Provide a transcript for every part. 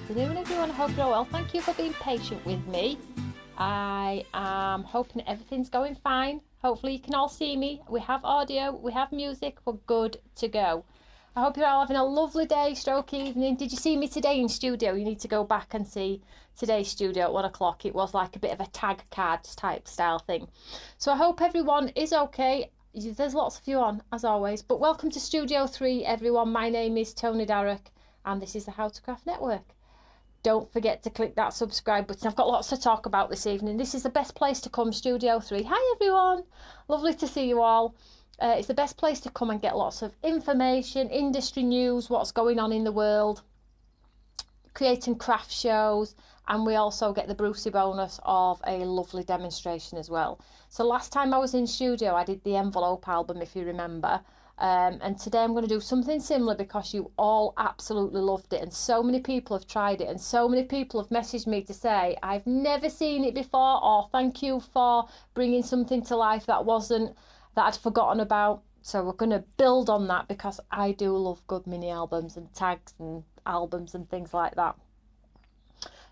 afternoon, everyone. I hope you're well. Thank you for being patient with me. I am hoping everything's going fine. Hopefully you can all see me. We have audio, we have music, we're good to go. I hope you're all having a lovely day, stroke evening. Did you see me today in studio? You need to go back and see today's studio at 1 o'clock. It was like a bit of a tag cards type style thing. So I hope everyone is okay. There's lots of you on, as always. But welcome to Studio 3, everyone. My name is Tony Darroch, and this is the How to Craft Network. Don't forget to click that subscribe button. I've got lots to talk about this evening. This is the best place to come, Studio 3. Hi, everyone. Lovely to see you all. It's the best place to come and get lots of information, industry news, what's going on in the world, creating craft shows, and we also get the Brucey bonus of a lovely demonstration as well. So last time I was in studio, I did the envelope album, if you remember. And today I'm going to do something similar because you all absolutely loved it, and so many people have tried it, and so many people have messaged me to say I've never seen it before, or thank you for bringing something to life that I'd forgotten about. So we're going to build on that because I do love good mini albums and tags and albums and things like that.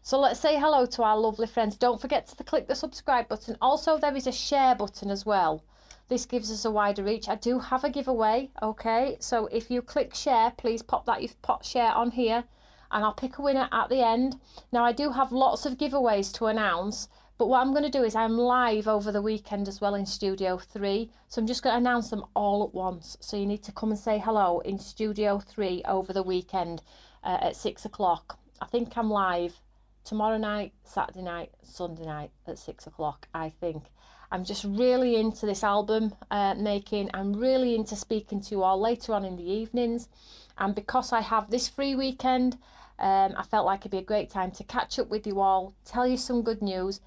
So let's say hello to our lovely friends. Don't forget to click the subscribe button. Also, there is a share button as well. This gives us a wider reach. I do have a giveaway, okay? So if you click share, please pop share on here, and I'll pick a winner at the end. Now, I do have lots of giveaways to announce, but what I'm going to do is I'm live over the weekend as well in Studio 3. So I'm just going to announce them all at once. So you need to come and say hello in Studio 3 over the weekend at 6 o'clock. I think I'm live tomorrow night, Saturday night, Sunday night at 6 o'clock, I think. I'm just really into this album making. I'm really into speaking to you all later on in the evenings. And because I have this free weekend, I felt like it'd be a great time to catch up with you all, tell you some good news,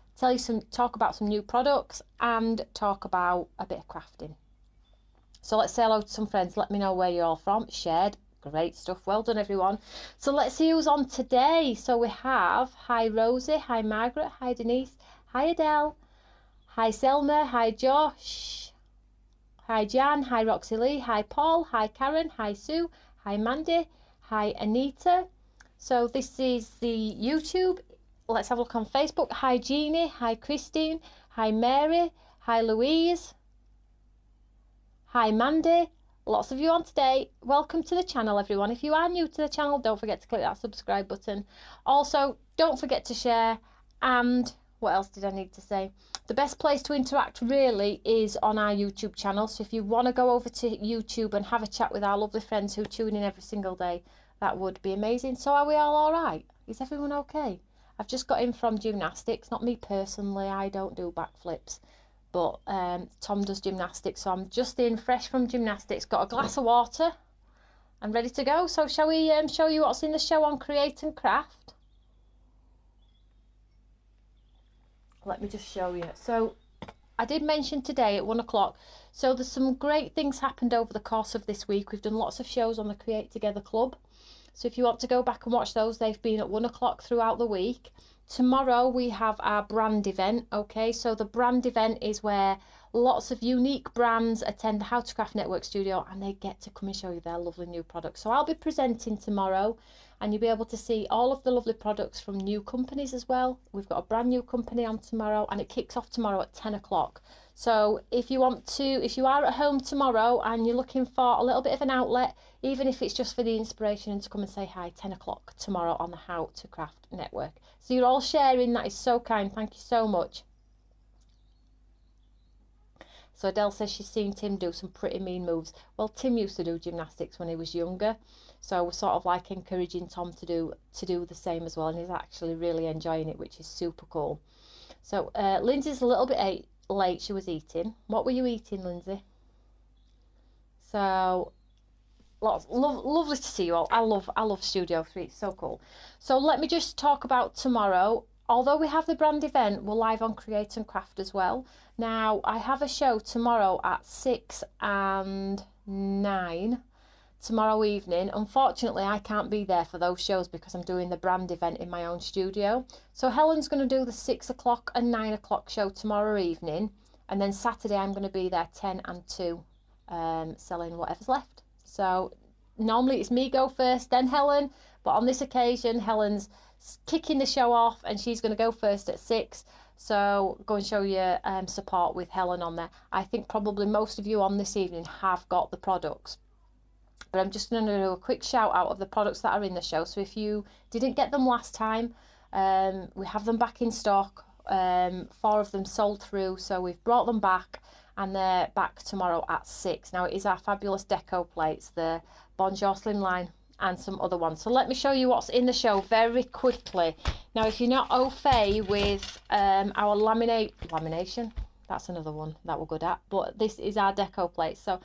talk about some new products, and talk about a bit of crafting. So let's say hello to some friends. Let me know where you're all from. Shared. Great stuff. Well done, everyone. So let's see who's on today. So we have, hi Rosie, hi Margaret, hi Denise, hi Adele, hi Selma, hi Josh, hi Jan, hi Roxy Lee, hi Paul, hi Karen, hi Sue, hi Mandy, hi Anita. So this is the YouTube. Let's have a look on Facebook. Hi Jeannie, hi Christine, hi Mary, hi Louise, hi Mandy. Lots of you on today. Welcome to the channel, everyone. If you are new to the channel, don't forget to click that subscribe button. Also, don't forget to share. And what else did I need to say? The best place to interact really is on our YouTube channel. So if you want to go over to YouTube and have a chat with our lovely friends who tune in every single day, that would be amazing. So are we all right? Is everyone okay? I've just got in from gymnastics. Not me personally. I don't do backflips. But Tom does gymnastics, so I'm just in fresh from gymnastics. Got a glass of water and ready to go. So shall we show you what's in the show on Create and Craft? Let me just show you. So I did mention today at 1 o'clock. So there's some great things happened over the course of this week. We've done lots of shows on the Create Together Club. So if you want to go back and watch those, they've been at 1 o'clock throughout the week. Tomorrow we have our brand event, okay? So the brand event is where lots of unique brands attend the How to Craft Network studio, and they get to come and show you their lovely new products. So I'll be presenting tomorrow, and you'll be able to see all of the lovely products from new companies as well. We've got a brand new company on tomorrow, and it kicks off tomorrow at 10 o'clock. So if you are at home tomorrow and you're looking for a little bit of an outlet, even if it's just for the inspiration and to come and say hi, 10 o'clock tomorrow on the How to Craft Network. So you're all sharing. That is so kind. Thank you so much. So Adele says she's seen Tim do some pretty mean moves. Well, Tim used to do gymnastics when he was younger. So we're sort of like encouraging Tom to do the same as well. And he's actually really enjoying it, which is super cool. So Lindsay's a little bit late. She was eating. What were you eating, Lindsay? So lovely to see you all. I love Studio 3. It's so cool. So let me just talk about tomorrow. Although we have the brand event, we're live on Create and Craft as well. Now, I have a show tomorrow at 6 and 9 tomorrow evening. Unfortunately, I can't be there for those shows because I'm doing the brand event in my own studio. So Helen's going to do the 6 o'clock and 9 o'clock show tomorrow evening. And then Saturday, I'm going to be there 10 and 2 selling whatever's left. So normally it's me go first, then Helen, but on this occasion Helen's kicking the show off and she's going to go first at 6. So go and show your support with Helen on there. I think probably most of you on this evening have got the products, but I'm just going to do a quick shout out of the products that are in the show. So if you didn't get them last time, we have them back in stock. 4 of them sold through, so we've brought them back and they're back tomorrow at 6. Now it is our fabulous deco plates, the Bonjour Slimline and some other ones. So let me show you what's in the show very quickly. Now if you're not au fait with our lamination, that's another one that we're good at, but this is our deco plates. So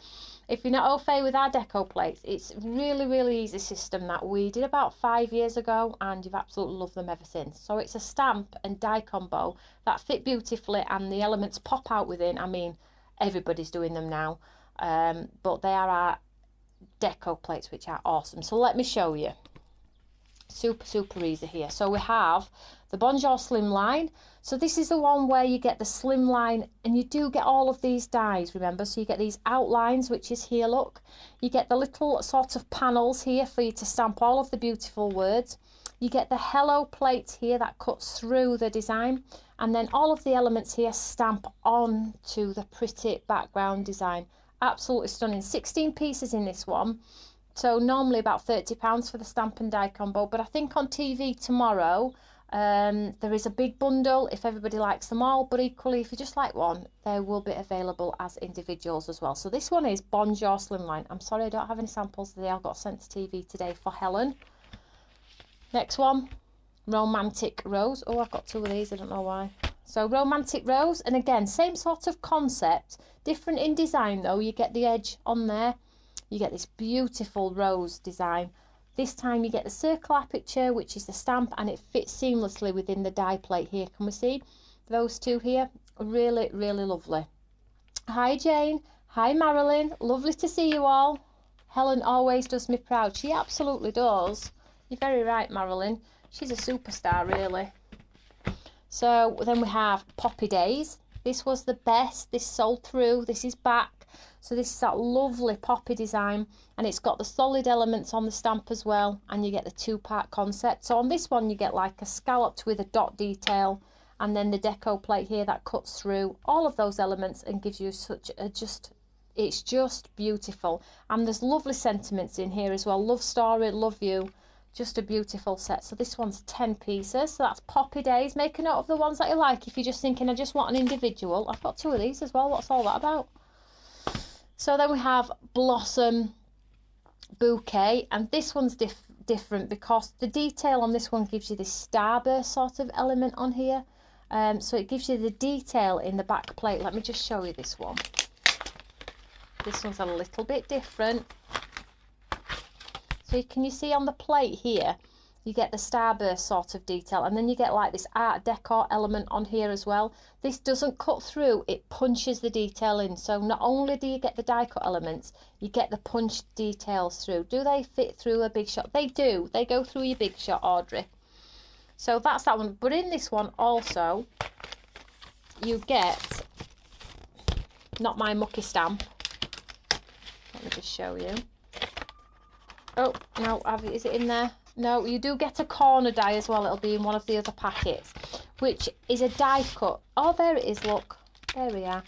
if you're not au fait with our deco plates, it's really easy system that we did about 5 years ago, and you've absolutely loved them ever since. So it's a stamp and die combo that fit beautifully, and the elements pop out within. I mean, everybody's doing them now, but they are our deco plates, which are awesome. So let me show you. Super easy here. So we have the Bonjour Slimline. So this is the one where you get the slimline, and you do get all of these dies, remember. So you get these outlines, which is here, look. You get the little sort of panels here for you to stamp all of the beautiful words. You get the hello plate here that cuts through the design, and then all of the elements here stamp on to the pretty background design. Absolutely stunning. 16 pieces in this one. So normally about £30 for the stamp and die combo, but I think on TV tomorrow there is a big bundle if everybody likes them all, but equally if you just like one, they will be available as individuals as well. So this one is Bonjour Slimline. I'm sorry I don't have any samples, they all got sent to TV today for Helen. Next one, Romantic Rose. Oh, I've got 2 of these, I don't know why. So Romantic Rose, and again same sort of concept, different in design though. You get the edge on there. You get this beautiful rose design. This time you get the circle aperture, which is the stamp, and it fits seamlessly within the die plate here. Can we see those 2 here? Really lovely. Hi Jane, hi Marilyn, lovely to see you all. Helen always does me proud. She absolutely does. You're very right, Marilyn. She's a superstar, really. So then we have Poppy Days. This was the best. This sold through. This is back. So this is that lovely poppy design, and it's got the solid elements on the stamp as well, and you get the 2-part concept. So on this one you get like a scalloped with a dot detail, and then the deco plate here that cuts through all of those elements and gives you such a it's just beautiful. And there's lovely sentiments in here as well. Love story, love you. Just a beautiful set. So this one's 10 pieces. So that's Poppy Days. Make a note of the ones that you like if you're just thinking, I just want an individual. I've got 2 of these as well. What's all that about? So then we have Blossom Bouquet, and this one's different because the detail on this one gives you this starburst sort of element on here. So it gives you the detail in the back plate. Let me just show you this one. This one's a little bit different. So can you see on the plate here, you get the starburst sort of detail, and then you get like this art decor element on here as well. This doesn't cut through, it punches the detail in. So not only do you get the die cut elements, you get the punch details through. Do they fit through a big shot? They do. They go through your big shot, Audrey. So that's that one. But in this one also, you get Not My Mucky stamp. Let me just show you. Oh, no, is it in there? No, you do get a corner die as well. It'll be in one of the other packets, which is a die cut. Oh, there it is, look. There we are.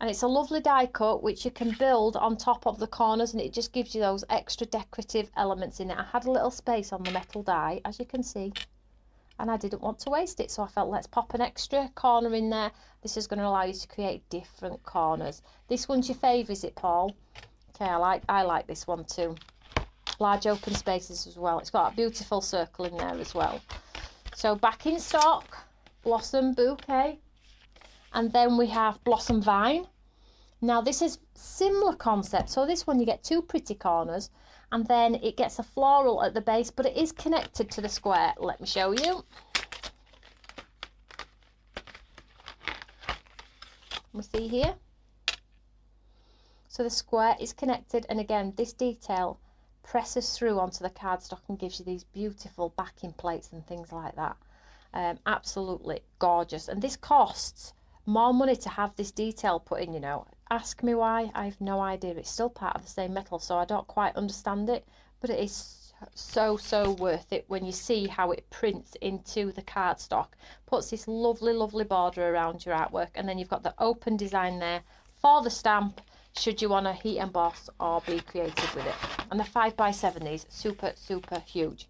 And it's a lovely die cut, which you can build on top of the corners, and it just gives you those extra decorative elements in it. I had a little space on the metal die, as you can see, and I didn't want to waste it, so I felt let's pop an extra corner in there. This is going to allow you to create different corners. This one's your favourite, is it, Paul? Okay, I like this one too. Large open spaces as well. It's got a beautiful circle in there as well. So back in stock, Blossom Bouquet, and then we have Blossom Vine. Now this is similar concept. So this one you get 2 pretty corners, and then it gets a floral at the base, but it is connected to the square. Let me show you. We see here. So the square is connected, and again this detail presses through onto the cardstock and gives you these beautiful backing plates and things like that. Absolutely gorgeous, and this costs more money to have this detail put in, you know. Ask me why, I have no idea. It's still part of the same metal, so I don't quite understand it, but it is so worth it when you see how it prints into the cardstock. Puts this lovely border around your artwork, and then you've got the open design there for the stamp should you want to heat emboss or be creative with it. And the 5x7, these super huge.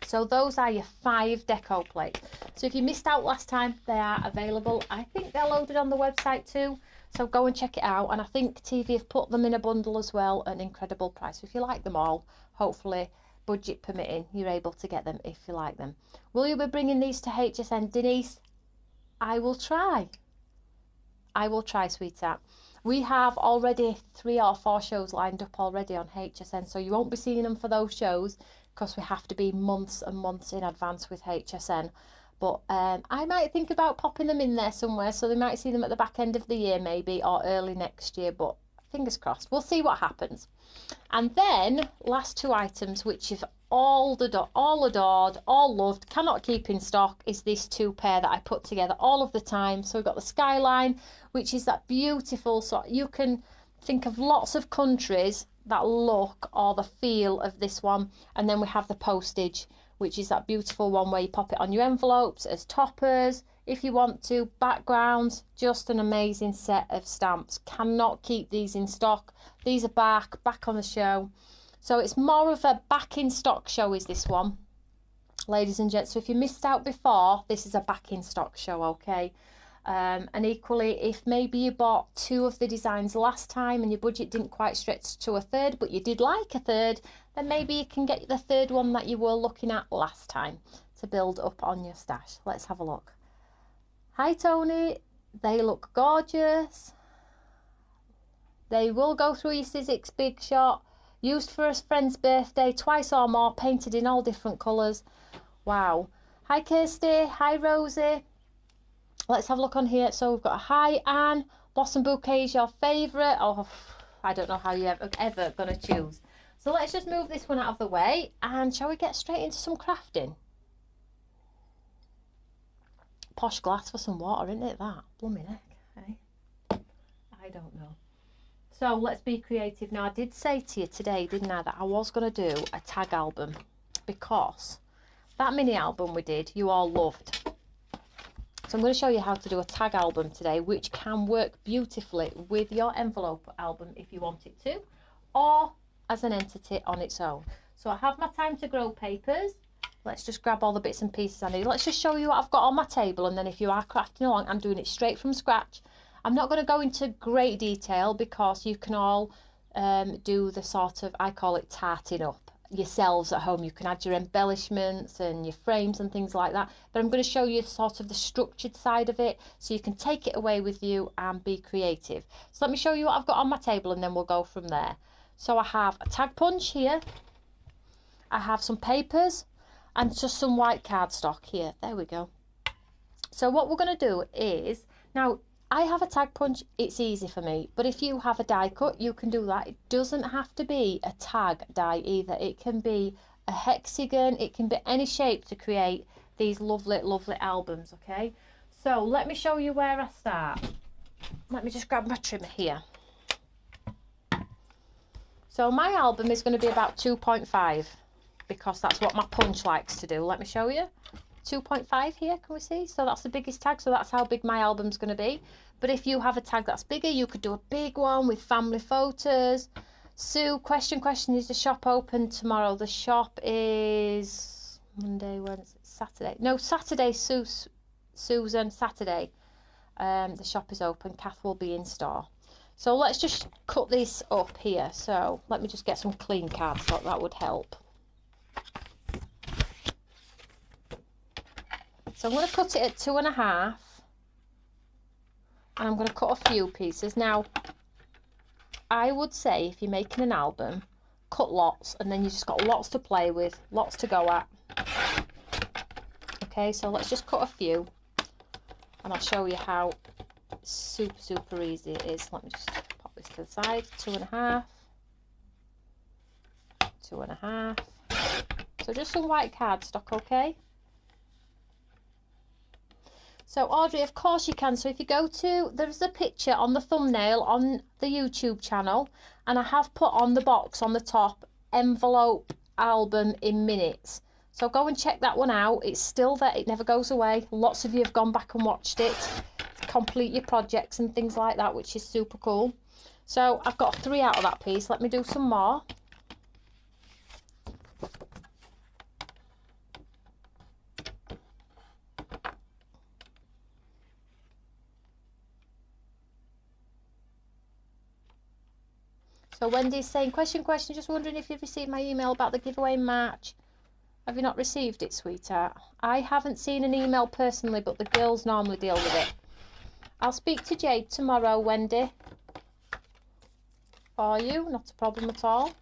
So those are your 5 deco plates. So if you missed out last time, they are available. I think they're loaded on the website too, so go and check it out. And I think TV have put them in a bundle as well at an incredible price. So if you like them all, hopefully budget permitting, you're able to get them if you like them. Will you be bringing these to HSN, Denise? I will try, sweetheart. We have already 3 or 4 shows lined up already on HSN, so you won't be seeing them for those shows because we have to be months and months in advance with HSN. But I might think about popping them in there somewhere, so they might see them at the back end of the year maybe, or early next year, but fingers crossed. We'll see what happens. And then last 2 items, which you've all adored, all loved, cannot keep in stock, is this 2 pair that I put together all of the time. So we've got the Skyline, which is that beautiful, so you can think of lots of countries, that look or the feel of this one. And then we have the Postage, which is that beautiful one where you pop it on your envelopes as toppers if you want to, backgrounds. Just an amazing set of stamps. Cannot keep these in stock. These are back on the show. So it's more of a back in stock show is this one, ladies and gents. So if you missed out before, this is a back in stock show, okay? And equally, if maybe you bought 2 of the designs last time and your budget didn't quite stretch to a 3rd, but you did like a 3rd, then maybe you can get the 3rd one that you were looking at last time to build up on your stash. Let's have a look. Hi Tony, they look gorgeous. They will go through your Sizzix Big Shot. Used for a friend's birthday, twice or more, painted in all different colours. Wow. Hi Kirsty, hi Rosie. Let's have a look on here. So we've got a hi Anne. Blossom Bouquet is your favourite. Oh, I don't know how you're ever going to choose. So let's just move this one out of the way. And shall we get straight into some crafting? Posh glass for some water, isn't it that? Blooming heck, eh? I don't know. So let's be creative. Now I did say to you today, didn't I, that I was going to do a tag album, because that mini album we did, you all loved. So I'm going to show you how to do a tag album today, which can work beautifully with your envelope album if you want it to, or as an entity on its own. So I have my Time to Grow papers. Let's just grab all the bits and pieces I need. Let's just show you what I've got on my table, and then if you are crafting along, I'm doing it straight from scratch. I'm not going to go into great detail because you can all do the sort of, I call it tarting up yourselves at home. You can add your embellishments and your frames and things like that, but I'm going to show you sort of the structured side of it so you can take it away with you and be creative. So let me show you what I've got on my table and then we'll go from there. So I have a tag punch here, I have some papers and just some white cardstock here. There we go. So what we're going to do is, now I have a tag punch, it's easy for me, but if you have a die cut, you can do that. It doesn't have to be a tag die either. It can be a hexagon, it can be any shape to create these lovely albums, okay? So let me show you where I start. Let me just grab my trimmer here. So my album is going to be about 2.5 because that's what my punch likes to do. Let me show you. 2.5 here, can we see? So that's the biggest tag, so that's how big my album's going to be. But if you have a tag that's bigger, you could do a big one with family photos. Sue, question, is the shop open tomorrow? The shop is Monday, Wednesday, Saturday. No, Saturday, Susan, Saturday. The shop is open. Kath will be in store. So let's just cut this up here. So let me just get some clean cardstock, that would help. So I'm going to cut it at 2.5, and I'm going to cut a few pieces. Now, I would say if you're making an album, cut lots, and then you just got lots to play with, lots to go at. Okay, so let's just cut a few, and I'll show you how super easy it is. Let me just pop this to the side. 2.5, 2.5. So just some white cardstock, okay? So Audrey, of course you can. So if you go to, there's a picture on the thumbnail on the YouTube channel, and I have put on the box on the top envelope album in minutes. So go and check that one out. It's still there. It never goes away. Lots of you have gone back and watched it to complete your projects and things like that, which is super cool. So I've got 3 out of that piece. Let me do some more. So Wendy's saying, question, just wondering if you've received my email about the giveaway in March. Have you not received it, sweetheart? I haven't seen an email personally, but the girls normally deal with it. I'll speak to Jade tomorrow, Wendy, for you. Not a problem at all.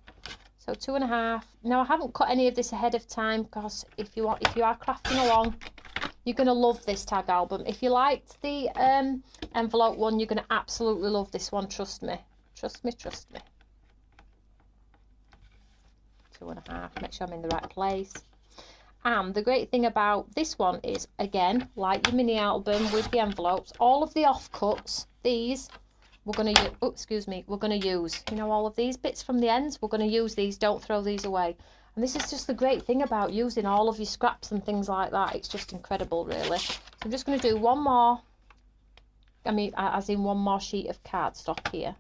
So 2.5. Now I haven't cut any of this ahead of time because if you are crafting along, you're going to love this tag album. If you liked the envelope one, you're going to absolutely love this one. Trust me. Trust me. 2.5. Make sure I'm in the right place. And the great thing about this one is, again, like your mini album with the envelopes, all of the offcuts, these, we're going to use, oh, excuse me, we're going to use, you know, all of these bits from the ends, we're going to use these, don't throw these away. And this is just the great thing about using all of your scraps and things like that. It's just incredible, really. So I'm just going to do one more, I mean, as in one more sheet of cardstock here.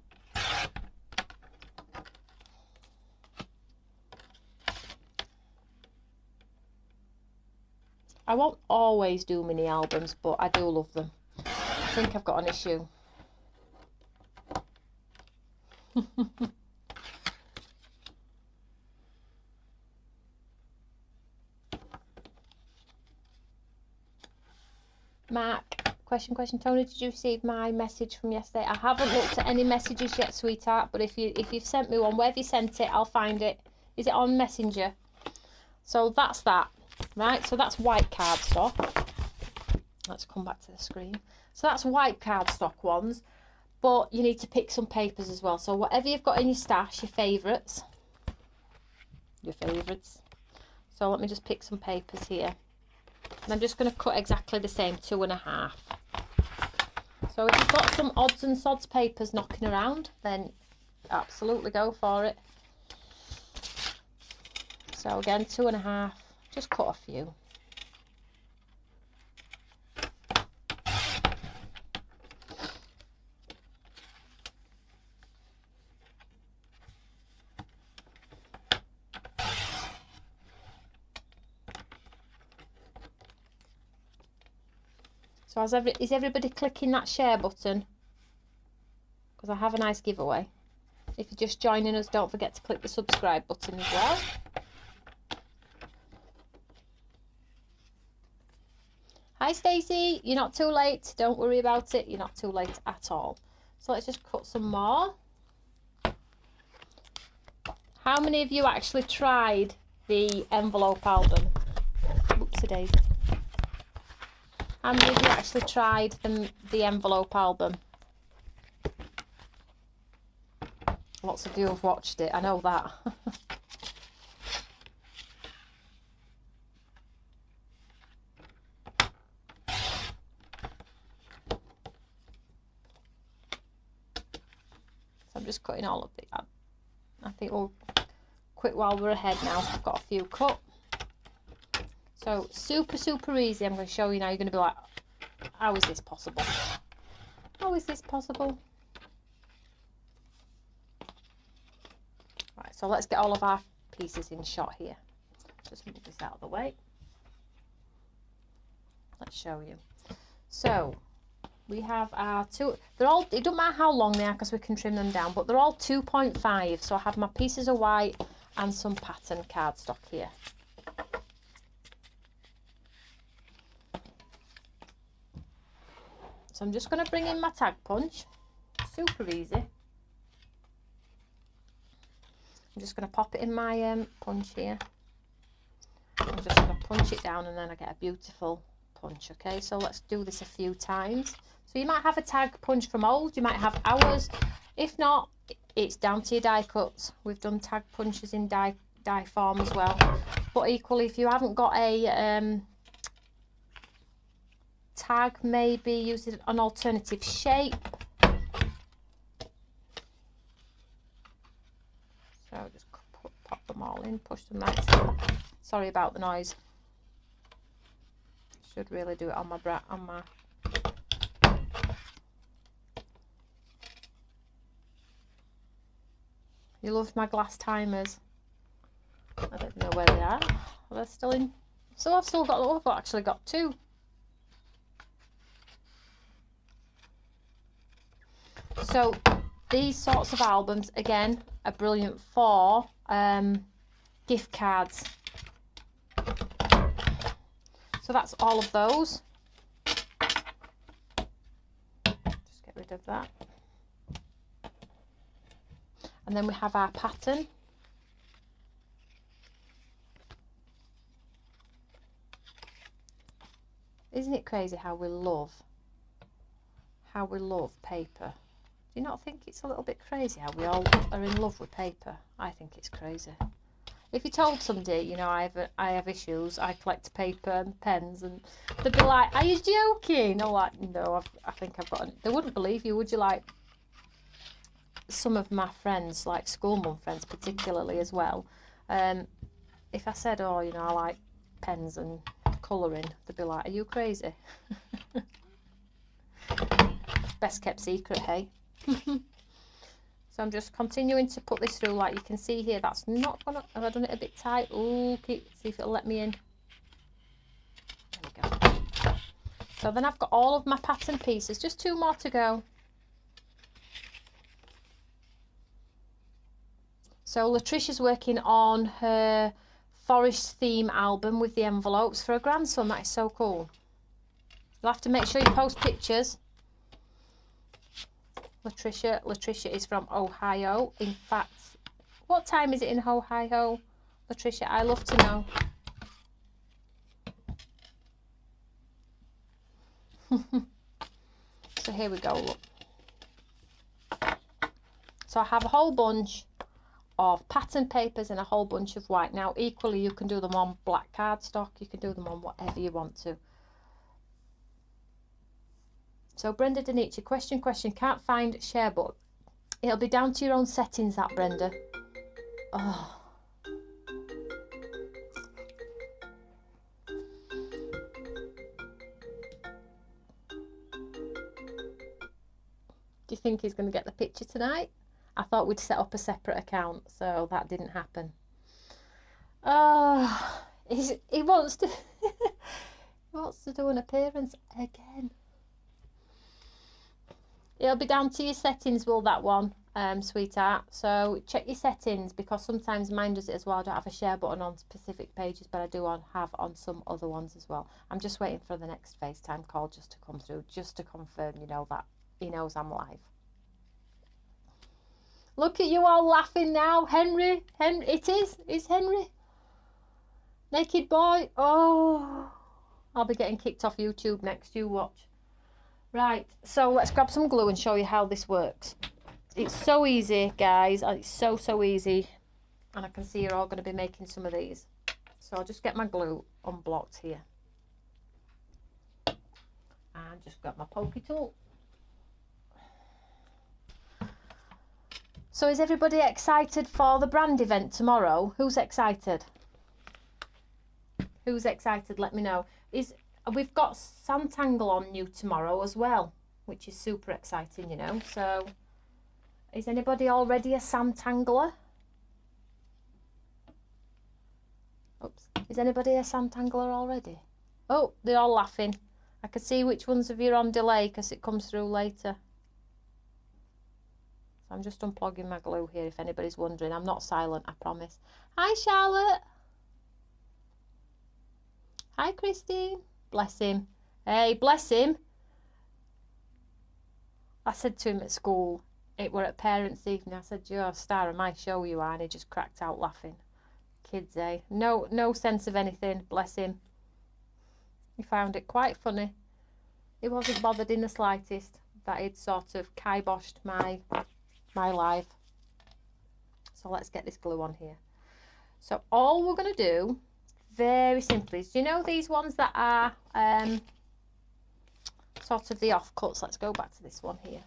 I won't always do mini albums, but I do love them. I think I've got an issue. Mark, question, Tony, did you receive my message from yesterday? I haven't looked at any messages yet, sweetheart, but if you've sent me one, wherever you sent it, I'll find it. Is it on Messenger? So that's that. Right, so that's white cardstock. Let's come back to the screen. So that's white cardstock ones, but you need to pick some papers as well. So whatever you've got in your stash, your favourites. So let me just pick some papers here. And I'm just going to cut exactly the same, 2.5. So if you've got some odds and sods papers knocking around, then absolutely go for it. So again, 2.5. Just cut a few. So is everybody clicking that share button? Because I have a nice giveaway. If you're just joining us, don't forget to click the subscribe button as well. Hi Stacey, you're not too late. Don't worry about it. You're not too late at all. So let's just cut some more. How many of you actually tried the envelope album? Oopsie daisy. How many of you actually tried the envelope album? Lots of you have watched it, I know that. I'm just cutting all of it. I think we'll quit while we're ahead now. I've got a few cut. So super easy. I'm going to show you now. You're going to be like, how is this possible? How is this possible? Right, so let's get all of our pieces in shot here. Just move this out of the way. Let's show you. So we have our two, they're all, it doesn't matter how long they are because we can trim them down, but they're all 2.5. So I have my pieces of white and some pattern cardstock here. So I'm just going to bring in my tag punch. Super easy. I'm just going to pop it in my punch here. I'm just going to punch it down and then I get a beautiful punch. Okay, so let's do this a few times. So you might have a tag punch from old, you might have ours. If not, it's down to your die cuts. We've done tag punches in die form as well. But equally, if you haven't got a tag, maybe use an alternative shape. So just pop them them all in, push them right. Sorry about the noise. Should really do it on my You loved my glass timers. I don't know where they are. They're still in. So I've actually got 2. So these sorts of albums, again, are brilliant for gift cards. So that's all of those. Just get rid of that. And then we have our pattern. Isn't it crazy how we love paper? Do you not think it's a little bit crazy how we all are in love with paper? I think it's crazy. If you told somebody, you know, I have issues, I collect paper and pens, and they'd be like, "Are you joking?" Or like, "No, I think I've got." They wouldn't believe you, would you? Like some of my friends, like school mum friends, particularly as well. If I said, "Oh, you know, I like pens and colouring," they'd be like, "Are you crazy?" Best kept secret, hey. So I'm just continuing to put this through, like you can see here. That's not gonna, have I done it a bit tight? Oh, see if it'll let me in. There we go. So then I've got all of my pattern pieces, just 2 more to go. So Latricia's working on her forest theme album with the envelopes for her grandson. That is so cool. You'll have to make sure you post pictures. Latricia is from Ohio. In fact, what time is it in Ohio, Latricia? I love to know. So here we go, look. So I have a whole bunch of pattern papers and a whole bunch of white. Now equally you can do them on black cardstock, you can do them on whatever you want to. So Brenda Denichi, question, can't find share button. It'll be down to your own settings, that, Brenda. Oh. Do you think he's going to get the picture tonight? I thought we'd set up a separate account, so that didn't happen. Oh, he wants to he wants to do an appearance again. It'll be down to your settings, will that one, sweetheart. So check your settings, because sometimes mine does it as well. I don't have a share button on specific pages, but I do have on some other ones as well. I'm just waiting for the next FaceTime call just to come through, just to confirm, you know, that he knows I'm live. Look at you all laughing now. Henry, it's Henry. Naked boy. Oh, I'll be getting kicked off YouTube next, you watch. Right, so let's grab some glue and show you how this works. It's so easy, guys. It's so easy. And I can see you're all going to be making some of these. So I'll just get my glue unblocked here. And just grab my pokey tool. So is everybody excited for the brand event tomorrow? Who's excited? Who's excited? Let me know. We've got Sanntangle on new tomorrow as well, which is super exciting, you know. So, is anybody already a Sanntangler? Oops. Is anybody a Sanntangler already? Oh, they're all laughing. I can see which ones of you are on delay because it comes through later. So I'm just unplugging my glue here if anybody's wondering. I'm not silent, I promise. Hi, Charlotte. Hi, Christine. Bless him. Hey, bless him. I said to him at school, it were at parents' evening, I said, "You're a star of my show, you are," and he just cracked out laughing. Kids, eh? No sense of anything, bless him. He found it quite funny. He wasn't bothered in the slightest that he'd sort of kiboshed my life. So let's get this glue on here. So all we're going to do, very simply, do you know these ones that are sort of the offcuts? Let's go back to this one here.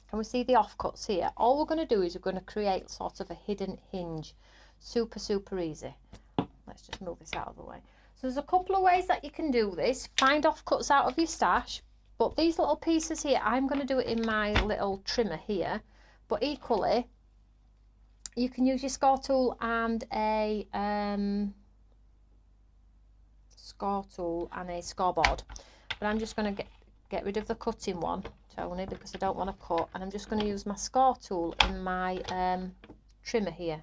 Can we see the offcuts here? All we're going to do is we're going to create sort of a hidden hinge. Super, super easy. Let's just move this out of the way. So there's a couple of ways that you can do this. Find offcuts out of your stash. But these little pieces here, I'm going to do it in my little trimmer here. But equally, you can use your score tool and a scoreboard. But I'm just going to get rid of the cutting one, Tony, because I don't want to cut. And I'm just going to use my score tool in my trimmer here.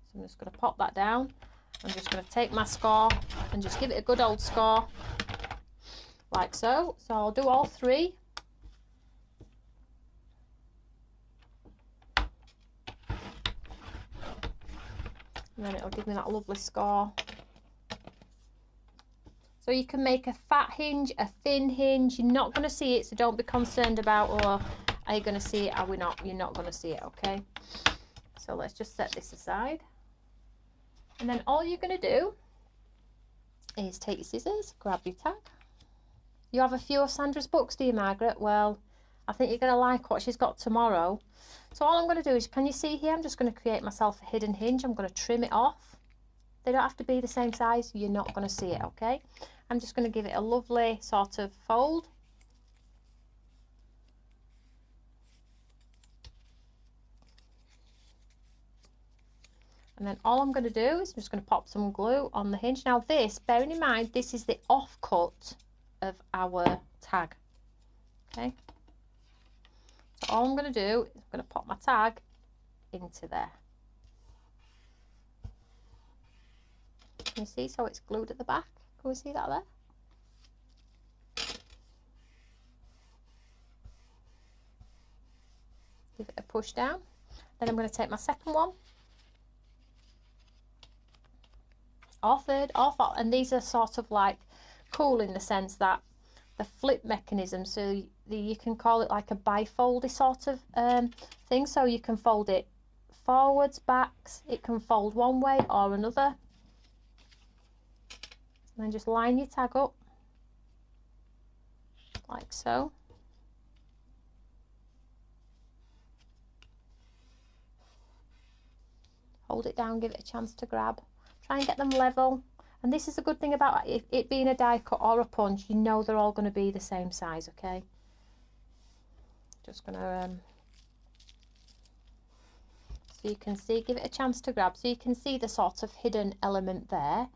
So I'm just going to pop that down. I'm just going to take my score and just give it a good old score, like so. So I'll do all three. And then it'll give me that lovely score. So you can make a fat hinge, a thin hinge. You're not going to see it, so don't be concerned about, oh, are you going to see it, are we not? You're not going to see it, okay? So let's just set this aside. And then all you're going to do is take your scissors, grab your tag. You have a few of Sandra's books, do you, Margaret? Well, I think you're going to like what she's got tomorrow. So all I'm going to do is, can you see here, I'm just going to create myself a hidden hinge. I'm going to trim it off. They don't have to be the same size. You're not going to see it, okay? I'm just going to give it a lovely sort of fold. And then all I'm going to do is I'm just going to pop some glue on the hinge. Now this, bearing in mind, this is the offcut of our tag, okay? So all I'm going to do is I'm going to pop my tag into there. Can you see? So it's glued at the back. Can we see that there? Give it a push down. Then I'm going to take my second one. Or third, or fourth. And these are sort of like cool in the sense that the flip mechanism, so you can call it like a bifoldy sort of thing. So you can fold it forwards, backs. It can fold one way or another. And then just line your tag up like so. Hold it down, give it a chance to grab. Try and get them level. And this is a good thing about it being a die cut or a punch, you know they're all going to be the same size, okay? Just going to, so you can see, give it a chance to grab. So you can see the sort of hidden element there.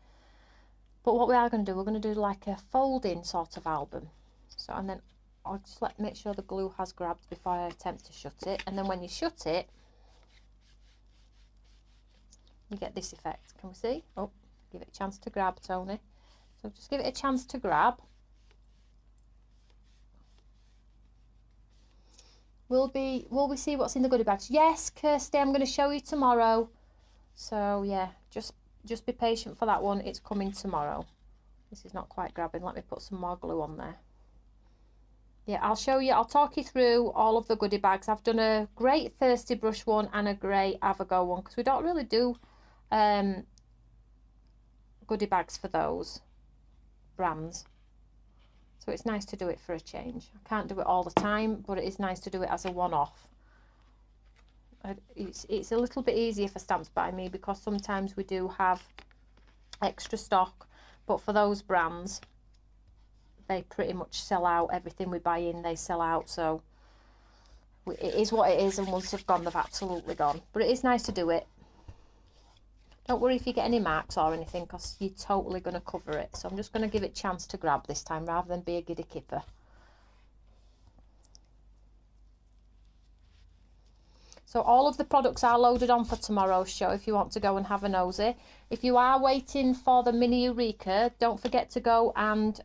But what we are going to do, we're going to do like a folding sort of album. So, and then I'll just make sure the glue has grabbed before I attempt to shut it. And then when you shut it, you get this effect. Can we see? Oh, give it a chance to grab, Tony. So just give it a chance to grab. Will we see what's in the goodie bags? Yes, Kirsty, I'm going to show you tomorrow. So yeah, just be patient for that one. It's coming tomorrow. This is not quite grabbing. Let me put some more glue on there. Yeah, I'll show you. I'll talk you through all of the goodie bags. I've done a great Thirsty Brush one and a grey Avogo one because we don't really do goodie bags for those brands. So it's nice to do it for a change. I can't do it all the time, but it is nice to do it as a one-off. It's a little bit easier for Stamps by Me because sometimes we do have extra stock, but for those brands they pretty much sell out. Everything we buy in, they sell out, so it is what it is, and once they've gone, they've absolutely gone. But it is nice to do it. Don't worry if you get any marks or anything because you're totally going to cover it. So I'm just going to give it a chance to grab this time rather than be a giddy kipper. So all of the products are loaded on for tomorrow's show if you want to go and have a nosy. If you are waiting for the mini Eureka, don't forget to go and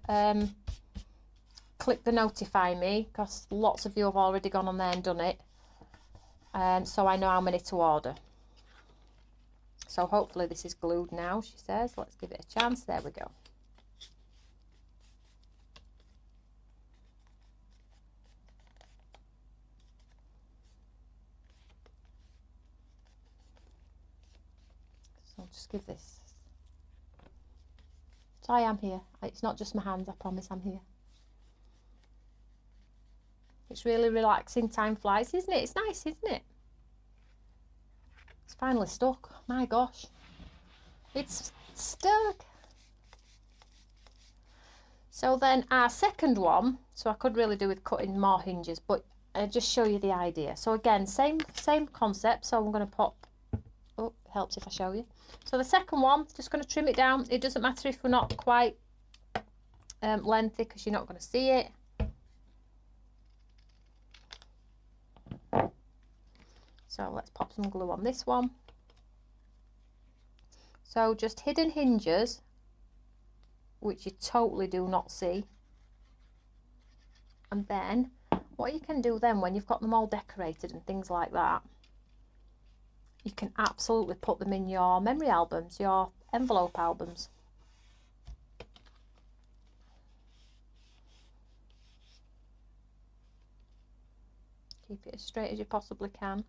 click the notify me because lots of you have already gone on there and done it. So I know how many to order. So hopefully this is glued now, she says. Let's give it a chance. There we go. So I'll just give this. So I am here. It's not just my hands, I promise I'm here. It's really relaxing. Time flies, isn't it? It's nice, isn't it? It's finally stuck. My gosh. It's stuck. So then our second one, so I could really do with cutting more hinges, but I'll just show you the idea. So again, same concept. So I'm going to pop, oh, it helps if I show you. So the second one, just going to trim it down. It doesn't matter if we're not quite lengthy, because you're not going to see it. So let's pop some glue on this one. So just hidden hinges, which you totally do not see. And then what you can do then, when you've got them all decorated and things like that, you can absolutely put them in your memory albums, your envelope albums. Keep it as straight as you possibly can.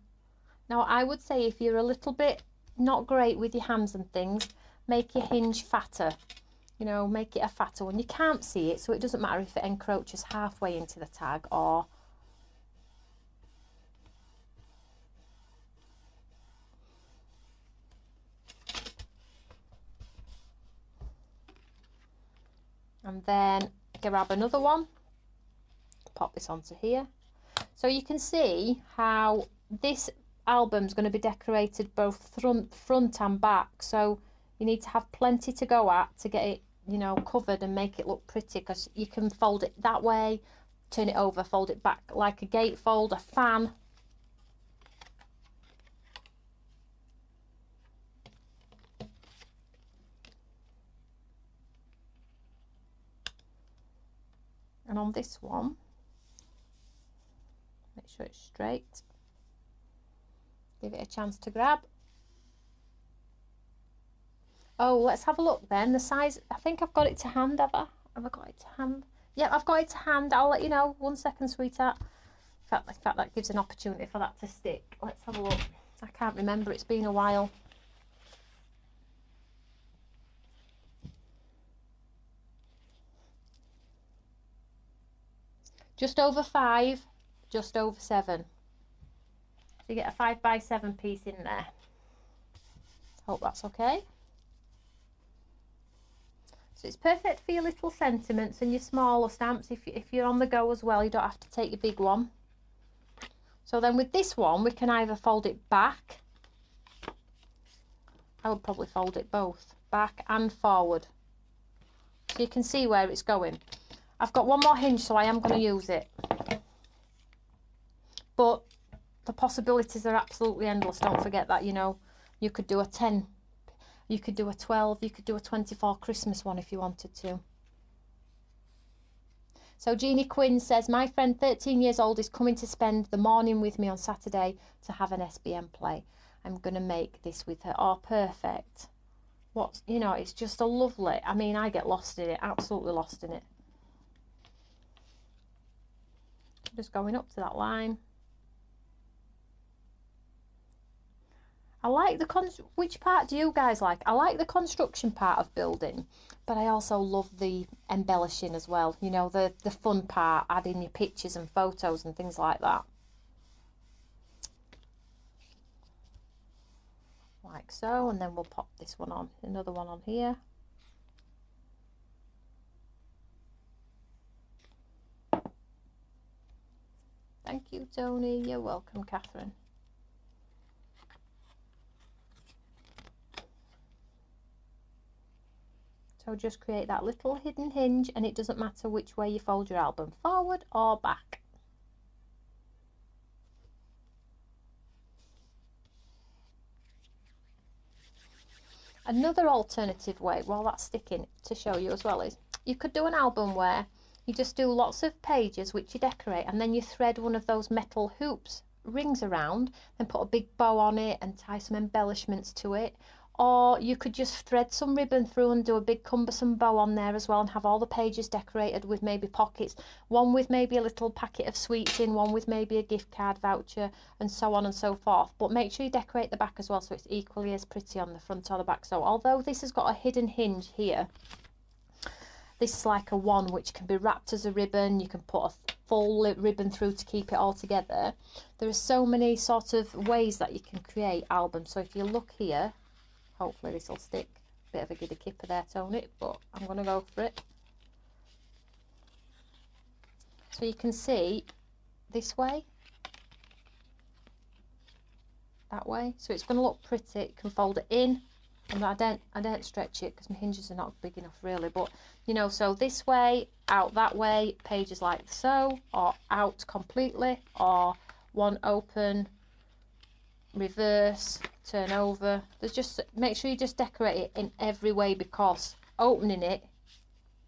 Now I would say if you're a little bit not great with your hands and things, make your hinge fatter. You know, make it a fatter one. You can't see it, so it doesn't matter if it encroaches halfway into the tag or... And then grab another one, pop this onto here. So you can see how this album's going to be decorated both front and back. So you need to have plenty to go at to get it, you know, covered and make it look pretty, because you can fold it that way, turn it over, fold it back like a gatefold, a fan. And on this one, make sure it's straight. Give it a chance to grab. Oh, let's have a look then. The size, I think I've got it to hand, have I? Have I got it to hand? Yep, I've got it to hand. I'll let you know. 1 second, sweetheart. In fact, that gives an opportunity for that to stick. Let's have a look. I can't remember. It's been a while. Just over 5, just over 7. So you get a 5 by 7 piece in there. Hope that's okay. So it's perfect for your little sentiments and your smaller stamps. If you're on the go as well, you don't have to take your big one. So then with this one, we can either fold it back. I would probably fold it both, back and forward. So you can see where it's going. I've got one more hinge, so I am going to use it. But the possibilities are absolutely endless. Don't forget that, you know, you could do a 10. You could do a 12, you could do a 24 Christmas one if you wanted to. So Jeannie Quinn says, my friend 13 years old is coming to spend the morning with me on Saturday to have an SBM play. I'm going to make this with her. Oh, perfect. What's, you know, it's just a lovely, I mean, I get lost in it, absolutely lost in it. Just going up to that line. I like the which part do you guys like? I like the construction part of building, but I also love the embellishing as well. You know, the fun part, adding your pictures and photos and things like that. Like so, and then we'll pop this one on, another one on here. Thank you, Tony. You're welcome, Catherine. So just create that little hidden hinge, and it doesn't matter which way you fold your album, forward or back. Another alternative way, while that's sticking, to show you as well, is you could do an album where you just do lots of pages which you decorate, and then you thread one of those metal hoops rings around and put a big bow on it and tie some embellishments to it. Or you could just thread some ribbon through and do a big cumbersome bow on there as well, and have all the pages decorated with maybe pockets, one with maybe a little packet of sweets in, one with maybe a gift card voucher, and so on and so forth. But make sure you decorate the back as well, so it's equally as pretty on the front or the back. So although this has got a hidden hinge here, This is like a one which can be wrapped as a ribbon. You can put a full ribbon through to keep it all together. There are so many sort of ways that you can create albums. So if you look here, hopefully this will stick. Bit of a giddy kipper there, Tony, but I'm going to go for it. So you can see this way, that way. So it's going to look pretty. You can fold it in. And I don't stretch it because my hinges are not big enough really, but you know, so this way, out that way, pages like so, or out completely, or one open, reverse, turn over. There's just, make sure you just decorate it in every way, because opening it,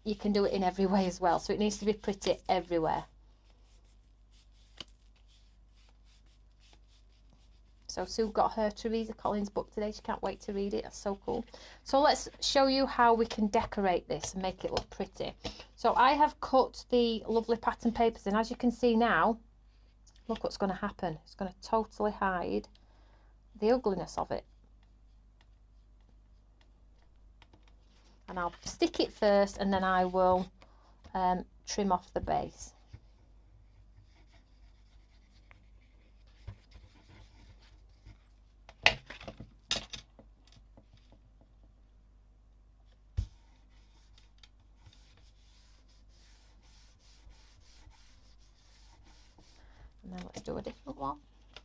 you can do it in every way as well, so it needs to be pretty everywhere. So Sue got her Teresa Collins book today. She can't wait to read it. That's so cool. So let's show you how we can decorate this and make it look pretty. So I have cut the lovely pattern papers, and as you can see now, look what's going to happen. It's going to totally hide the ugliness of it. And I'll stick it first, and then I will trim off the base. And then let's do a different one.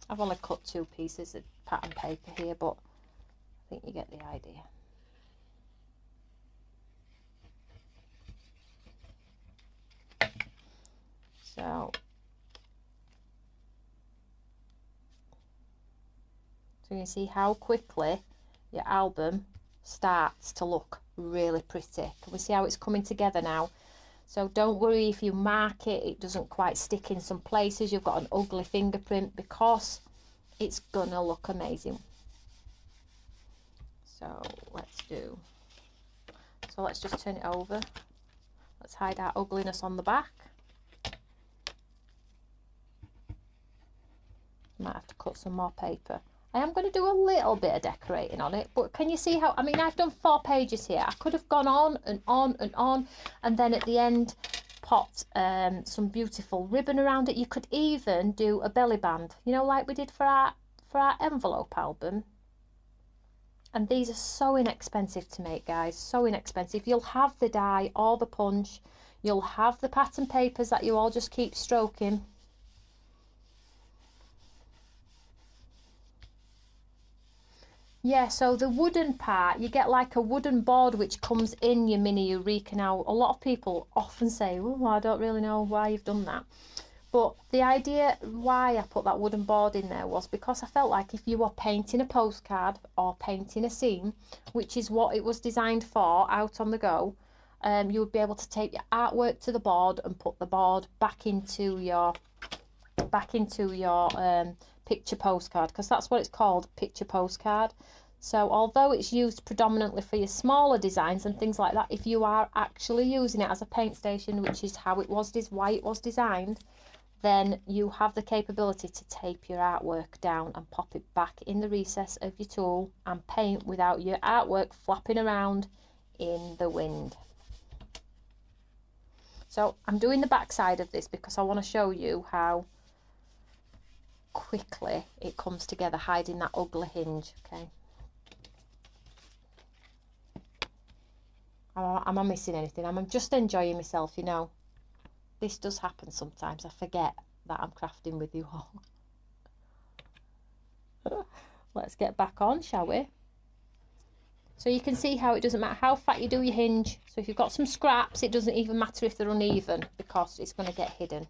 I've only cut 2 pieces of pattern paper here, but I think you get the idea. So you can see how quickly your album starts to look really pretty. Can we see how it's coming together now? So don't worry if you mark it, it doesn't quite stick in some places, you've got an ugly fingerprint, because it's gonna look amazing. So let's just turn it over. Let's hide our ugliness on the back. Might have to cut some more paper. I am going to do a little bit of decorating on it, but can you see how, I mean, I've done 4 pages here. I could have gone on and on and on, and then at the end popped some beautiful ribbon around it. You could even do a belly band, you know, like we did for our envelope album. And these are so inexpensive to make, guys, so inexpensive. You'll have the die or the punch, you'll have the pattern papers that you all just keep stroking. Yeah, so the wooden part, you get like a wooden board which comes in your mini Eureka. Now, a lot of people often say, oh, I don't really know why you've done that. But the idea why I put that wooden board in there was because I felt like if you were painting a postcard or painting a scene, which is what it was designed for, out on the go, you would be able to take your artwork to the board and put the board back into your picture postcard, because that's what it's called, picture postcard. So although it's used predominantly for your smaller designs and things like that, if you are actually using it as a paint station, which is how it was, why it was designed, then you have the capability to tape your artwork down and pop it back in the recess of your tool and paint without your artwork flapping around in the wind. So I'm doing the back side of this because I want to show you how quickly it comes together, hiding that ugly hinge. Okay, am I missing anything? I'm just enjoying myself, you know. This does happen sometimes. I forget that I'm crafting with you all. Let's get back on, shall we? So you can see how it doesn't matter how fat you do your hinge. So if you've got some scraps, it doesn't even matter if they're uneven, because it's going to get hidden.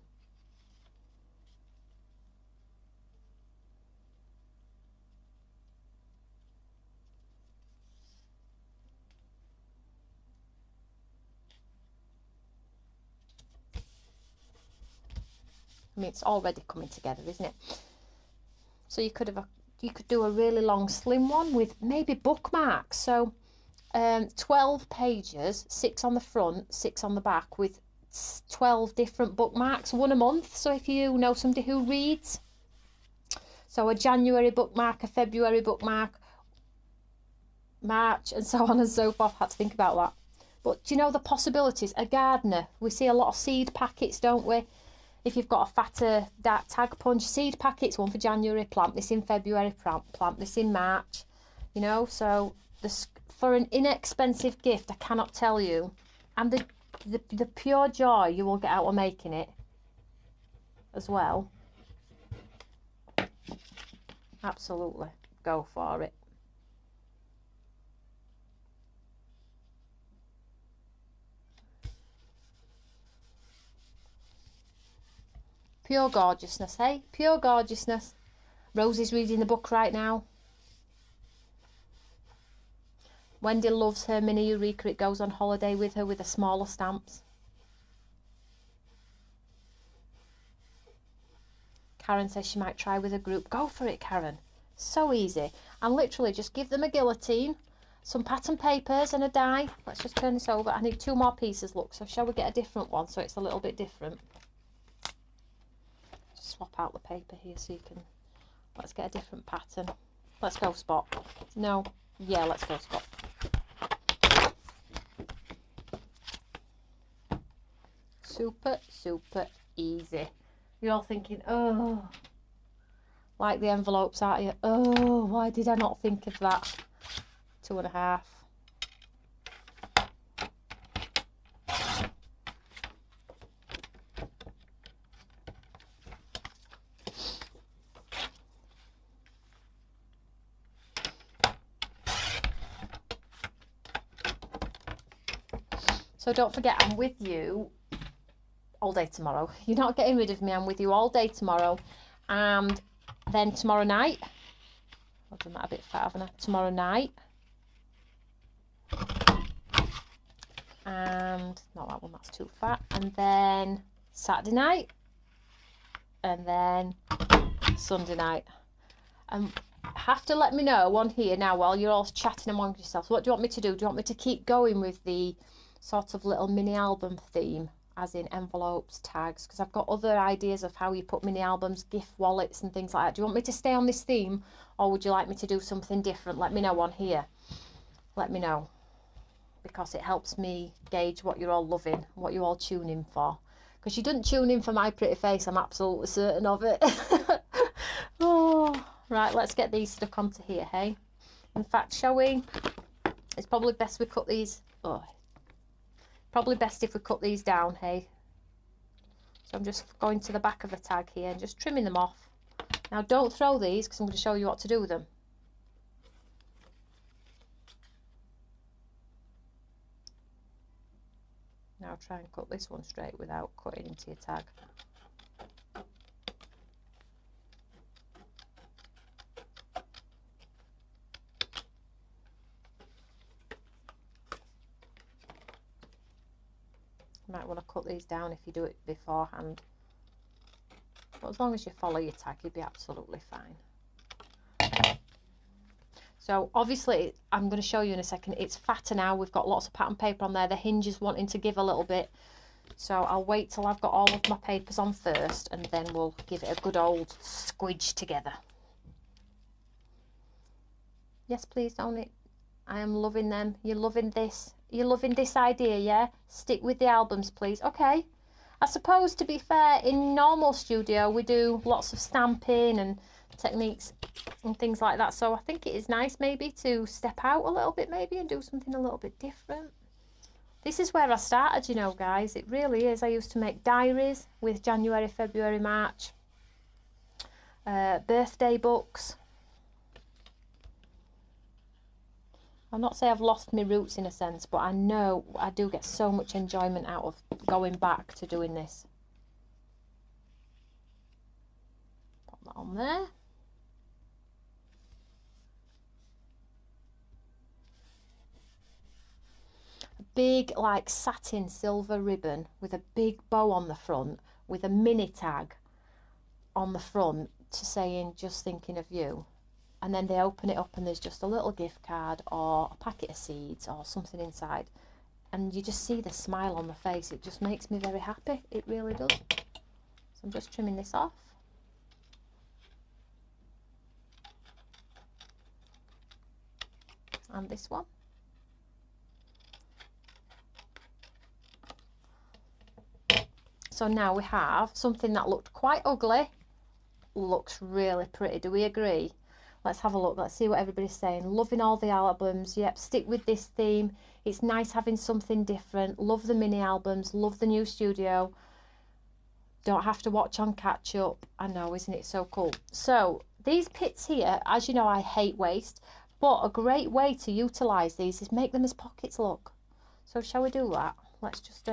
I mean, it's already coming together, isn't it? So you could do a really long slim one with maybe bookmarks. So 12 pages, 6 on the front, 6 on the back, with 12 different bookmarks, 1 a month. So if you know somebody who reads, so a January bookmark, a February bookmark, March, and so on and so forth. I had to think about that. But do you know the possibilities? A gardener, we see a lot of seed packets, don't we? If you've got a fatter dark tag punch, seed packets, one for January, plant this in February, plant this in March, you know. So this, for an inexpensive gift, I cannot tell you, and the pure joy you will get out of making it as well. Absolutely, go for it. Pure gorgeousness, hey? Pure gorgeousness. Rosie's reading the book right now. Wendy loves her mini Eureka. It goes on holiday with her with the smaller stamps. Karen says she might try with a group. Go for it, Karen. So easy. And literally just give them a guillotine, some pattern papers and a die. Let's just turn this over. I need 2 more pieces, look. So shall we get a different one so it's a little bit different? Just swap out the paper here so you can... Let's get a different pattern. Let's go Spot. No. Yeah, let's go Spot. Super, super easy. You're all thinking, oh, like the envelopes, aren't you? Oh, why did I not think of that? 2.5. So don't forget, I'm with you all day tomorrow. You're not getting rid of me. I'm with you all day tomorrow. And then tomorrow night, I've done that a bit fat, haven't I? Tomorrow night. And not that one, that's too fat. And then Saturday night. And then Sunday night. Have to let me know on here now while you're all chatting among yourselves. What do you want me to do? Do you want me to keep going with the sort of little mini album theme, as in envelopes, tags? Because I've got other ideas of how you put mini albums, gift wallets and things like that. Do you want me to stay on this theme, or would you like me to do something different? Let me know on here. Let me know, because it helps me gauge what you're all loving, what you all tune in for. Because you didn't tune in for my pretty face, I'm absolutely certain of it. Oh, right, let's get these stuck onto here, hey? In fact, shall we? It's probably best we cut these. Oh, probably best if we cut these down, hey? So I'm just going to the back of the tag here and just trimming them off. Now don't throw these, because I'm going to show you what to do with them. Now try and cut this one straight without cutting into your tag. You might want to cut these down if you do it beforehand. But as long as you follow your tag, you'll be absolutely fine. So obviously, I'm going to show you in a second, it's fatter now. We've got lots of pattern paper on there. The hinge is wanting to give a little bit. So I'll wait till I've got all of my papers on first, and then we'll give it a good old squidge together. Yes, please, don't it? I am loving them. You're loving this. You're loving this idea, yeah? Stick with the albums, please. Okay. I suppose, to be fair, in normal studio, we do lots of stamping and techniques and things like that. So I think it is nice maybe to step out a little bit maybe and do something a little bit different. This is where I started, you know, guys. It really is. I used to make diaries with January, February, March. Birthday books. I'll not say I've lost my roots in a sense, but I know I do get so much enjoyment out of going back to doing this. Pop that on there. A big like satin silver ribbon with a big bow on the front with a mini tag on the front to saying just thinking of you. And then they open it up and there's just a little gift card or a packet of seeds or something inside. And you just see the smile on the face. It just makes me very happy. It really does. So I'm just trimming this off. And this one. So now we have something that looked quite ugly, looks really pretty. Do we agree? Let's have a look. Let's see what everybody's saying. Loving all the albums. Yep, stick with this theme. It's nice having something different. Love the mini albums. Love the new studio. Don't have to watch on catch up. I know, isn't it so cool? So these pits here, as you know, I hate waste, but a great way to utilise these is make them as pockets, look. So shall we do that? Let's just,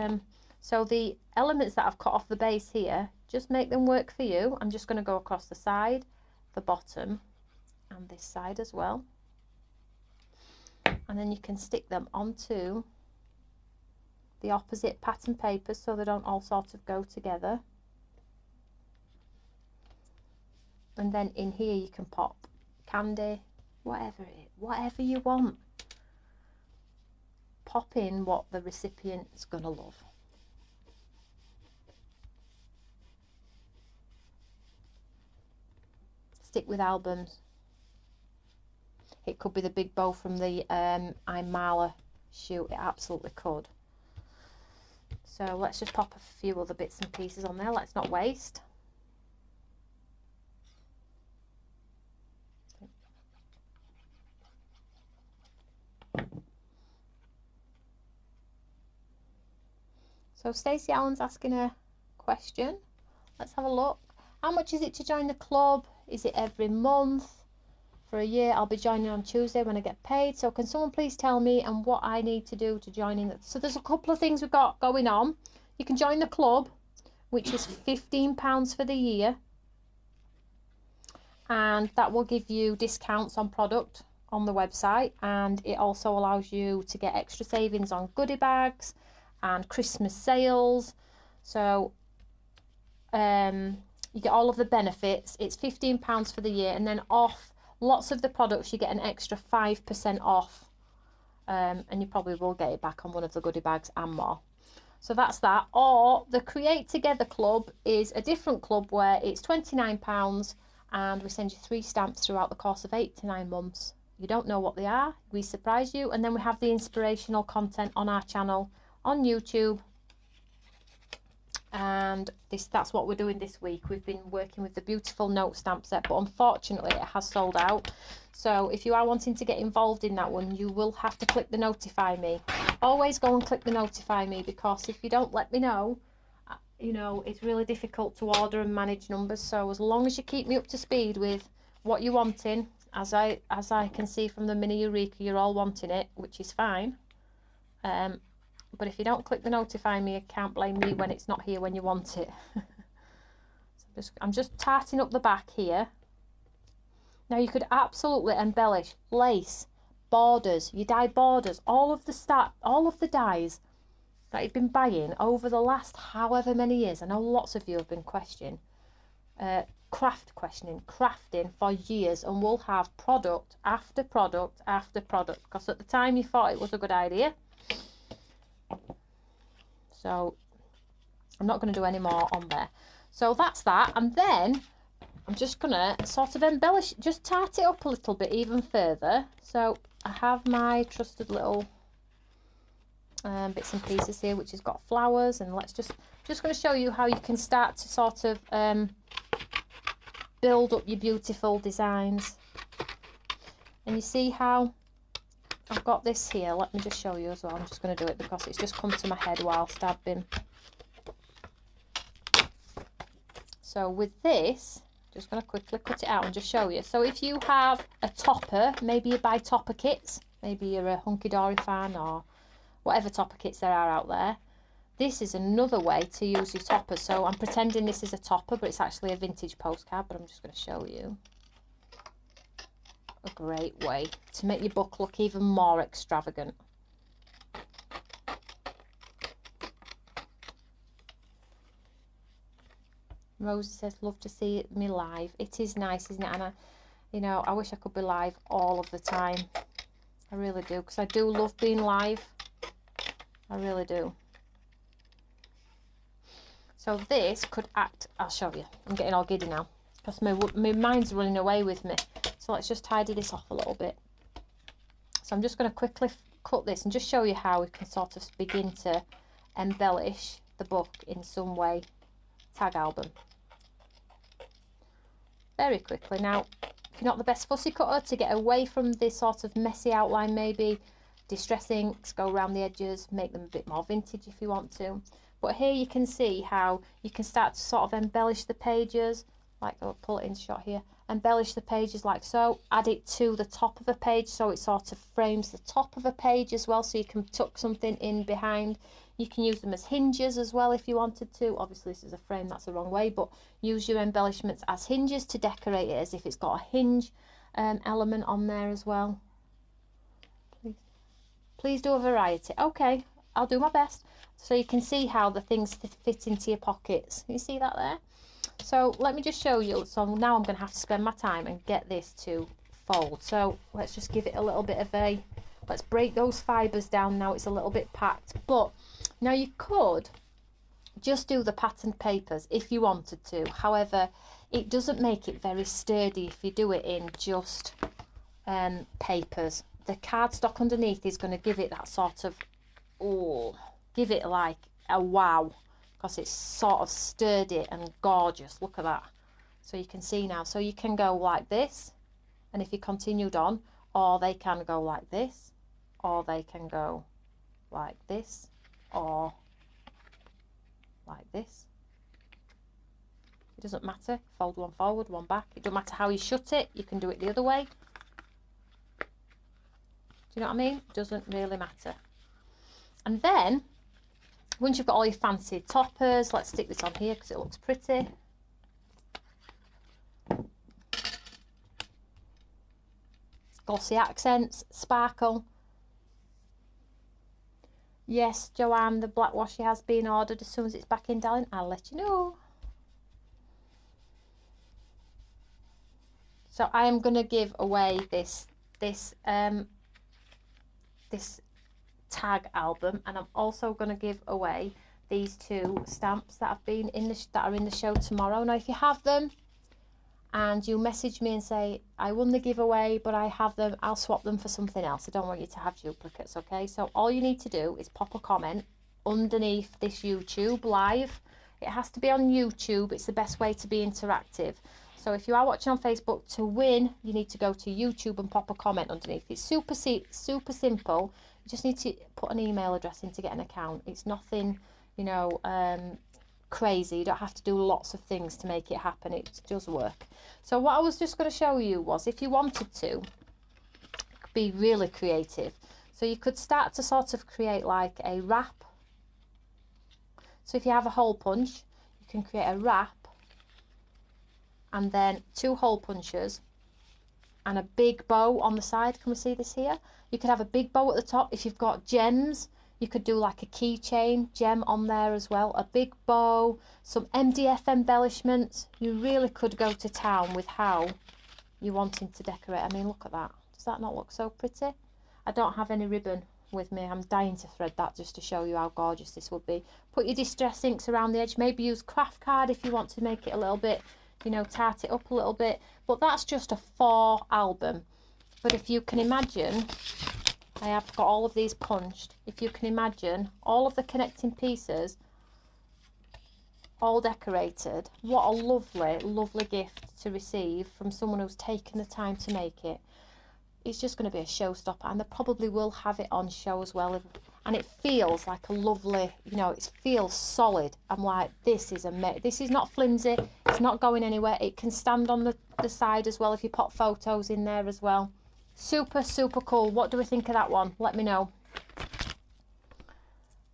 so the elements that I've cut off the base here, just make them work for you. I'm just going to go across the side, the bottom, and this side as well. And then you can stick them onto the opposite pattern papers so they don't all sort of go together. And then in here you can pop candy, whatever you want. Pop in what the recipient's gonna love. Stick with albums. It could be the big bow from the I'm Marla shoot. It absolutely could. So let's just pop a few other bits and pieces on there. Let's not waste. So Stacey Allen's asking a question. Let's have a look. How much is it to join the club? Is it every month? For a year, I'll be joining on Tuesday when I get paid. So can someone please tell me and what I need to do to join in? So there's a couple of things we've got going on. You can join the club, which is £15 for the year. And that will give you discounts on product on the website. And it also allows you to get extra savings on goodie bags and Christmas sales. So you get all of the benefits. It's £15 for the year, and then off lots of the products you get an extra 5% off, and you probably will get it back on one of the goodie bags and more. So that's that. Or the Create Together Club is a different club where it's £29 and we send you 3 stamps throughout the course of 8 to 9 months. You don't know what they are, we surprise you, and then we have the inspirational content on our channel on YouTube. And that's what we're doing this week. We've been working with the beautiful note stamp set, but unfortunately it has sold out. So if you are wanting to get involved in that one, you will have to click the notify me. Always go and click the notify me, because if you don't let me know, you know, it's really difficult to order and manage numbers. So as long as you keep me up to speed with what you're wanting, as I can see from the mini Eureka, you're all wanting it, which is fine. But if you don't click the notify me, you can't blame me when it's not here when you want it. So I'm just tarting up the back here. Now you could absolutely embellish lace, borders, you dye borders, all of the dyes that you've been buying over the last however many years. I know lots of you have been questioning crafting for years, and we'll have product after product after product, because at the time you thought it was a good idea. So I'm not going to do any more on there. So that's that. And then I'm just going to sort of embellish, just tart it up a little bit even further. So I have my trusted little bits and pieces here, which has got flowers. And let's just going to show you how you can start to sort of build up your beautiful designs. And you see how I've got this here. Let me just show you as well. I'm just going to do it because it's just come to my head whilst I've been. So with this, just going to quickly cut it out and just show you. So if you have a topper, maybe you buy topper kits, maybe you're a Hunky Dory fan or whatever topper kits there are out there. This is another way to use your topper. So I'm pretending this is a topper, but it's actually a vintage postcard, but I'm just going to show you. A great way to make your book look even more extravagant. Rosie says, love to see me live. It is nice, isn't it? And you know, I wish I could be live all of the time. I really do, because I do love being live. I really do. So this could act, I'll show you. I'm getting all giddy now because my mind's running away with me. So let's just tidy this off a little bit. So I'm just going to quickly cut this and just show you how we can sort of begin to embellish the the book in some way. Tag album. Very quickly. Now, if you're not the best fussy cutter, to get away from this sort of messy outline, maybe distress inks, go around the edges, make them a bit more vintage if you want to. But here you can see how you can start to sort of embellish the pages, like I'll pull it in shot here, embellish the pages like so, add it to the top of a page so it sort of frames the top of a page as well, so you can tuck something in behind. You can use them as hinges as well if you wanted to. Obviously this is a frame, that's the wrong way, but use your embellishments as hinges to decorate it as if it's got a hinge element on there as well. Please do a variety. Okay, I'll do my best. So you can see how the things fit into your pockets. You see that there? So let me just show you. So now I'm going to have to spend my time and get this to fold. So let's just give it a little bit of a, let's break those fibres down now. It's a little bit packed, but now you could just do the patterned papers if you wanted to. However, it doesn't make it very sturdy if you do it in just papers. The cardstock underneath is going to give it that sort of, oh, give it like a wow, because it's sort of sturdy and gorgeous. Look at that. So you can see now. So you can go like this, and if you continued on, or they can go like this, or they can go like this, or like this. It doesn't matter. Fold one forward, one back. It doesn't matter how you shut it. You can do it the other way. Do you know what I mean? It doesn't really matter. And then once you've got all your fancy toppers, let's stick this on here because it looks pretty. Glossy accents, sparkle. Yes, Joanne, the black washi has been ordered. As soon as it's back in, darling, I'll let you know. So I am going to give away this tag album, and I'm also going to give away these two stamps that have been in the that are in the show tomorrow. Now if you have them and you message me and say I won the giveaway but I have them, I'll swap them for something else. I don't want you to have duplicates, okay? So all you need to do is pop a comment underneath this YouTube live. It has to be on YouTube. It's the best way to be interactive. So if you are watching on Facebook, to win you need to go to YouTube and pop a comment underneath. It's super simple. You just need to put an email address in to get an account. It's nothing, you know, crazy. You don't have to do lots of things to make it happen. It does work. So what I was just going to show you was, if you wanted to be really creative, so you could start to sort of create like a wrap. So if you have a hole punch, you can create a wrap and then 2 hole punches and a big bow on the side. Can we see this here? You could have a big bow at the top. If you've got gems, you could do like a keychain gem on there as well. A big bow, some MDF embellishments. You really could go to town with how you're wanting to decorate. I mean, look at that. Does that not look so pretty? I don't have any ribbon with me. I'm dying to thread that just to show you how gorgeous this would be. Put your distress inks around the edge. Maybe use craft card if you want to make it a little bit, you know, tart it up a little bit. But that's just a 4 album. But if you can imagine, I have got all of these punched. If you can imagine all of the connecting pieces all decorated, what a lovely, lovely gift to receive from someone who's taken the time to make it. It's just going to be a showstopper, and they probably will have it on show as well. And it feels like a lovely, you know, it feels solid. I'm like, this is amazing. This is not flimsy. It's not going anywhere. It can stand on the side as well if you pop photos in there as well. Super, super cool. What do we think of that one? Let me know.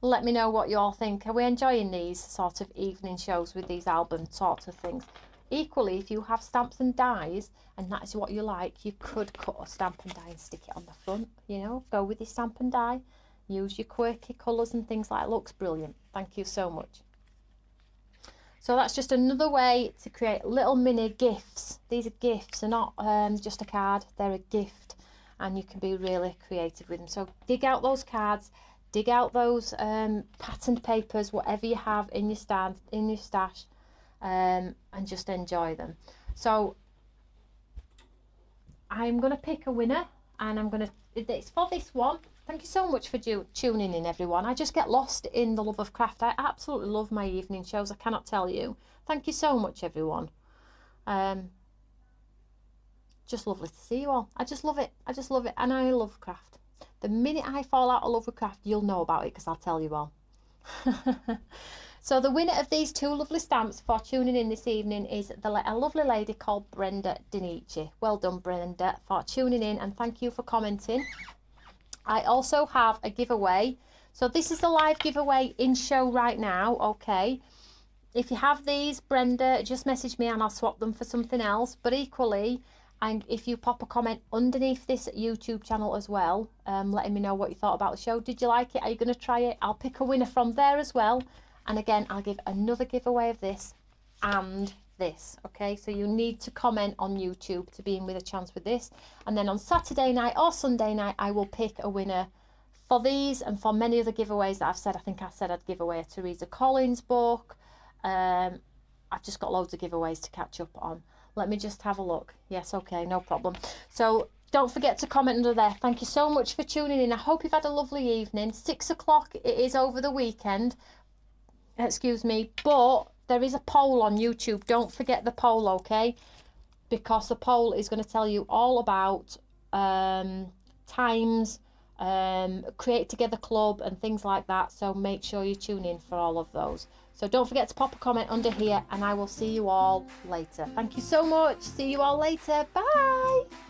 Let me know what you all think. Are we enjoying these sort of evening shows with these album sorts of things? Equally, if you have stamps and dies and that is what you like, you could cut a stamp and die and stick it on the front, you know, go with your stamp and die, use your quirky colours and things like that. Looks brilliant. Thank you so much. So that's just another way to create little mini gifts. These are gifts, they're not just a card, they're a gift, and you can be really creative with them. So dig out those cards, dig out those patterned papers, whatever you have in your stand, in your stash, and just enjoy them. So I'm going to pick a winner, and it's for this one. Thank you so much for tuning in, everyone. I just get lost in the love of craft. I absolutely love my evening shows. I cannot tell you. Thank you so much, everyone. Just lovely to see you all. I just love it. I just love it. And I love craft. The minute I fall out of love with craft, you'll know about it because I'll tell you all. So the winner of these 2 lovely stamps for tuning in this evening is a lovely lady called Brenda Denici. Well done, Brenda, for tuning in, and thank you for commenting. I also have a giveaway. So this is a live giveaway in show right now, okay? If you have these, Brenda, just message me and I'll swap them for something else. But equally, and if you pop a comment underneath this YouTube channel as well, letting me know what you thought about the show. Did you like it? Are you going to try it? I'll pick a winner from there as well. And again, I'll give another giveaway of this and this, okay? So you need to comment on YouTube to be in with a chance with this. And then on Saturday night or Sunday night, I will pick a winner for these and for many other giveaways that I've said. I think I said I'd give away a Teresa Collins book. I've just got loads of giveaways to catch up on. Let me just have a look. Yes, okay, no problem. So don't forget to comment under there. Thank you so much for tuning in. I hope you've had a lovely evening. 6 o'clock, it is over the weekend. Excuse me, but there is a poll on YouTube. Don't forget the poll, okay? Because the poll is going to tell you all about times, Create Together Club and things like that. So make sure you tune in for all of those. So don't forget to pop a comment under here, and I will see you all later. Thank you so much. See you all later. Bye.